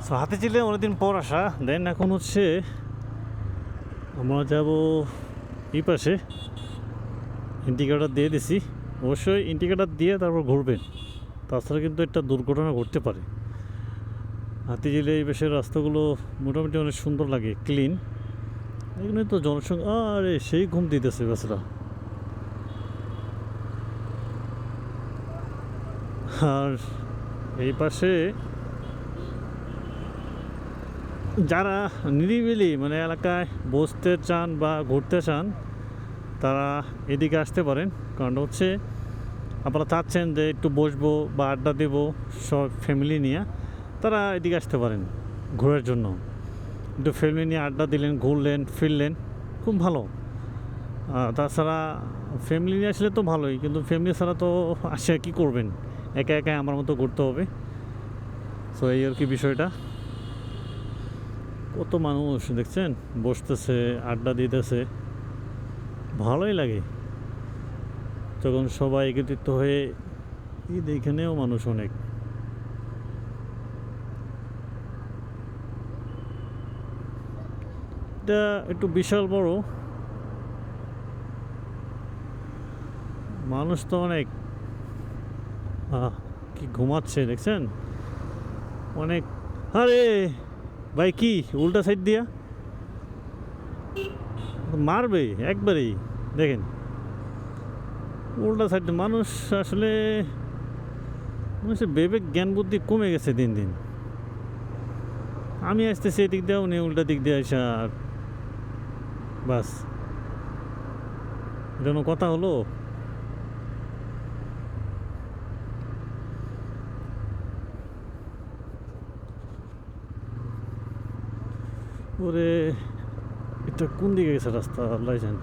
So হাতিঝিলে অনেকদিন পর আসা। দেন এখন হচ্ছে আমরা যাব এই পাশে। ইন্ডিকেটার দিয়ে দিছি, অবশ্যই ইন্ডিকেটার দিয়ে তারপর ঘুরবেন, তাছাড়া কিন্তু একটা দুর্ঘটনা ঘটতে পারে। হাতিঝিলে এই পাশের রাস্তাগুলো মোটামুটি অনেক সুন্দর লাগে, ক্লিন। এখানে তো জনসংখ্যা, আরে সেই ঘুম দিতেছে বাসরা। আর এই পাশে যারা নিরিবিলি মানে এলাকায় বসতে চান বা ঘুরতে চান, তারা এদিকে আসতে পারেন। কারণ হচ্ছে আপনারা চাচ্ছেন যে একটু বসবো বা আড্ডা দেবো সব ফ্যামিলি নিয়ে, তারা এদিকে আসতে পারেন ঘোরার জন্য। একটু ফ্যামিলি নিয়ে আড্ডা দিলেন, ঘুরলেন, ফিরলেন, খুব ভালো। তাছাড়া ফ্যামিলি নিয়ে আসলে তো ভালোই, কিন্তু ফ্যামিলি ছাড়া তো আসে কী করবেন, একা একা আমার মতো ঘুরতে হবে। সো এই আর কি বিষয়টা। কত মানুষ দেখছেন বসতেছে, আড্ডা দিতেছে, ভালোই লাগে যখন সবাই একত্রিত হয়ে। এখানেও মানুষ অনেক। এটা একটু বিশাল বড়, মানুষ তো অনেক। কি ঘুমাচ্ছে দেখছেন অনেক। আরে ভাই কি উল্টা সাইড দিয়া মারবে একবারেই, দেখেন উল্টা সাইড। মানুষ আসলে, মানুষের বিবেক জ্ঞান বুদ্ধি কমে গেছে দিন দিন। আমি আসতেছি এদিক দিয়েও নেই, উল্টা দিক দিয়ে আসা, আর বাস, এটা কোনো কথা হলো? ওরে, এটা কোন দিকে গেছে রাস্তা আল্লাহ জানে।